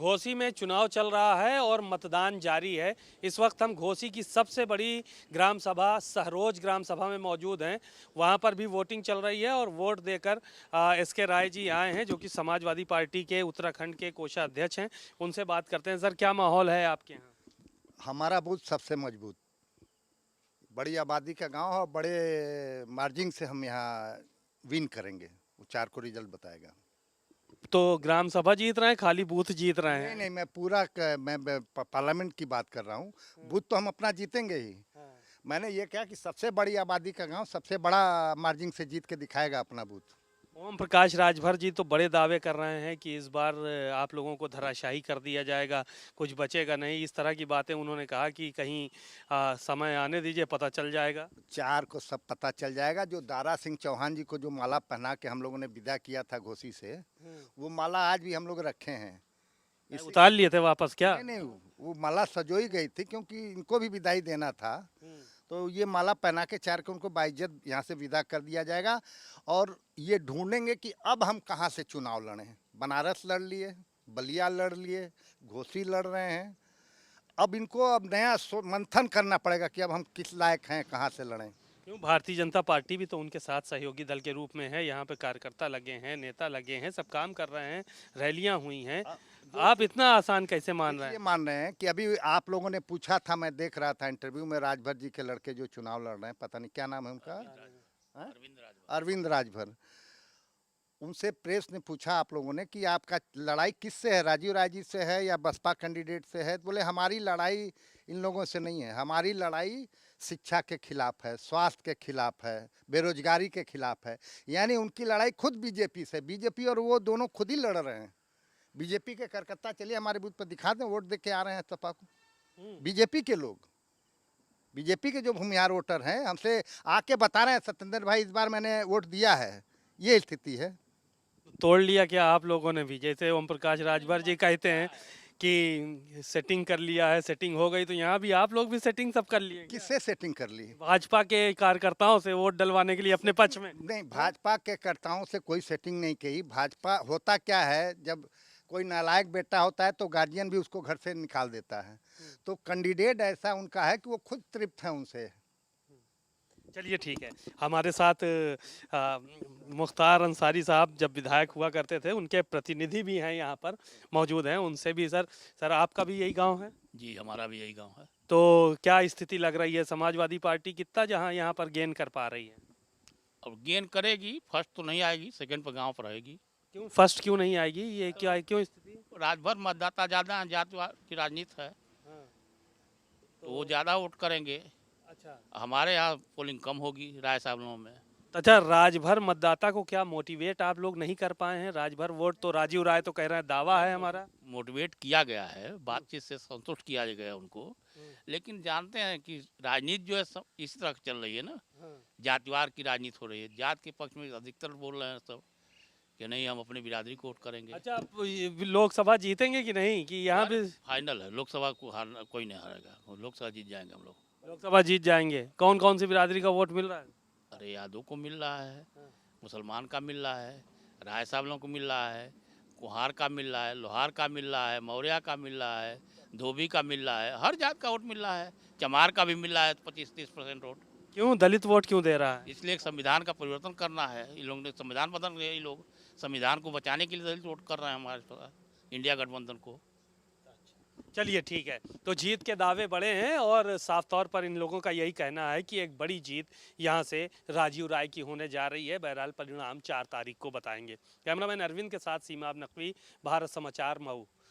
घोसी में चुनाव चल रहा है और मतदान जारी है। इस वक्त हम घोसी की सबसे बड़ी ग्राम सभा सहरोज ग्राम सभा में मौजूद हैं। वहां पर भी वोटिंग चल रही है और वोट देकर एसके राय जी आए हैं, जो कि समाजवादी पार्टी के उत्तराखंड के कोषाध्यक्ष हैं। उनसे बात करते हैं। सर, क्या माहौल है आपके यहाँ? हमारा बूथ सबसे मजबूत, बड़ी आबादी का गांव है और बड़े मार्जिन से हम यहाँ विन करेंगे। वो 4 को रिजल्ट बताएगा। तो ग्राम सभा जीत रहे हैं, खाली बूथ जीत रहे नहीं हैं? नहीं, मैं पार्लियामेंट की बात कर रहा हूँ। बूथ तो हम अपना जीतेंगे ही। मैंने ये कहा कि सबसे बड़ी आबादी का गांव सबसे बड़ा मार्जिन से जीत के दिखाएगा अपना बूथ। ओम प्रकाश राजभर जी तो बड़े दावे कर रहे हैं कि इस बार आप लोगों को धराशायी कर दिया जाएगा, कुछ बचेगा नहीं। इस तरह की बातें उन्होंने कहा कि कहीं समय आने दीजिए, पता चल जाएगा। 4 को सब पता चल जाएगा। जो दारा सिंह चौहान जी को जो माला पहना के हम लोगों ने विदा किया था घोसी से, वो माला आज भी हम लोग रखे हैं। उतार लिए थे वापस क्या? नहीं नहीं, वो माला सजोई गई थी क्योंकि इनको भी विदाई देना था। तो ये माला पहना के 4 को उनको बाइज्जत यहाँ से विदा कर दिया जाएगा। और ये ढूंढेंगे कि अब हम कहाँ से चुनाव लड़ें। बनारस लड़ लिए, बलिया लड़ लिए, घोसी लड़ रहे हैं। अब इनको अब नया मंथन करना पड़ेगा कि अब हम किस लायक हैं, कहाँ से लड़ें। क्यों, भारतीय जनता पार्टी भी तो उनके साथ सहयोगी दल के रूप में है। यहाँ पे कार्यकर्ता लगे हैं, नेता लगे हैं, सब काम कर रहे हैं, रैलियां हुई हैं। आप इतना आसान कैसे मान रहे ये हैं? मान रहे हैं कि अभी आप लोगों ने पूछा था, मैं देख रहा था इंटरव्यू में, राजभर जी के लड़के जो चुनाव लड़ रहे हैं, पता नहीं क्या नाम है उनका, हाँ? अरविंद राजभर। उनसे प्रेस ने पूछा आप लोगों ने कि आपका लड़ाई किससे है, राजीव राय जी से है या बसपा कैंडिडेट से है? तो बोले हमारी लड़ाई इन लोगों से नहीं है, हमारी लड़ाई शिक्षा के खिलाफ है, स्वास्थ्य के खिलाफ है, बेरोजगारी के खिलाफ है। यानी उनकी लड़ाई खुद बीजेपी से, बीजेपी और वो दोनों खुद ही लड़ रहे हैं। बीजेपी के कार्यकर्ता चलिए हमारे बूथ पर दिखा दें, वोट दे के आ रहे हैं सपा को। बीजेपी के लोग, बीजेपी के जो भूमिहार वोटर हैं, हमसे आके बता रहे हैं सत्येंद्र भाई इस बार मैंने वोट दिया है। ये स्थिति है। तोड़ लिया क्या आप लोगों ने भी? जैसे ओम प्रकाश राजभर जी कहते हैं कि सेटिंग कर लिया है, सेटिंग हो गई, तो यहाँ भी आप लोग भी सेटिंग सब कर लिए क्या? किससे सेटिंग कर ली? भाजपा के कार्यकर्ताओं से वोट डलवाने के लिए अपने पक्ष में? नहीं, भाजपा के कर्ताओं से कोई सेटिंग नहीं की। भाजपा होता क्या है, जब कोई नालायक बेटा होता है तो गार्जियन भी उसको घर से निकाल देता है। तो कैंडिडेट ऐसा उनका है कि वो खुद तृप्त है उनसे। चलिए ठीक है। हमारे साथ मुख्तार अंसारी साहब जब विधायक हुआ करते थे, उनके प्रतिनिधि भी हैं यहाँ पर मौजूद हैं। उनसे भी सर आपका भी यही गांव है? जी, हमारा भी यही गांव है। तो क्या स्थिति लग रही है? समाजवादी पार्टी कितना जहाँ यहाँ पर गेन कर पा रही है? अब गेन करेगी, फर्स्ट तो नहीं आएगी, सेकंड पर गांव पर रहेगी। क्यों फर्स्ट क्यों नहीं आएगी? ये क्या, क्यों स्थिति? रात भर मतदाता ज़्यादा हैं, जातिवाद की राजनीति है, हाँ, तो वो ज़्यादा वोट करेंगे। अच्छा। हमारे यहाँ पोलिंग कम होगी राय साहब में। तो अच्छा, राजभर मतदाता को क्या मोटिवेट आप लोग नहीं कर पाए हैं? राजभर वोट तो राजीव राय तो कह रहे हैं दावा है हमारा। मोटिवेट किया गया है, बातचीत से संतुष्ट किया गया उनको। लेकिन जानते हैं कि राजनीति जो है सब इसी तरह चल रही है ना, जातिवाद की राजनीति हो रही है। जात के पक्ष में अधिकतर बोल रहे हैं सब कि नहीं, हम अपनी बिरादरी को वोट करेंगे। अच्छा, आप ये लोकसभा जीतेंगे कि नहीं, कि यहाँ भी? फाइनल है, लोकसभा को हारना कोई नहीं हारेगा, लोकसभा जीत जाएंगे हम लोग। लोकसभा जीत जाएंगे। कौन कौन सी बिरादरी का वोट मिल रहा है? अरे यादव को मिल रहा है, मुसलमान का मिल रहा है, राय साहब को मिल रहा है, कुहार का मिल रहा है, लोहार का मिल रहा है, मौर्या का मिल रहा है, धोबी का मिल रहा है, हर जात का वोट मिल रहा है। चमार का भी मिल रहा है 25-30% वोट। क्यों दलित वोट क्यों दे रहा है? इसलिए एक संविधान का परिवर्तन करना है। इन लोगों ने संविधान बदल रहे हैं, ये लोग संविधान को बचाने के लिए दलित वोट कर रहे हैं हमारे पास, इंडिया गठबंधन को। चलिए ठीक है। तो जीत के दावे बड़े हैं और साफ तौर पर इन लोगों का यही कहना है कि एक बड़ी जीत यहाँ से राजीव राय की होने जा रही है। बहरहाल परिणाम 4 तारीख को बताएंगे। कैमरामैन अरविंद के साथ सीमा नकवी, भारत समाचार, मऊ।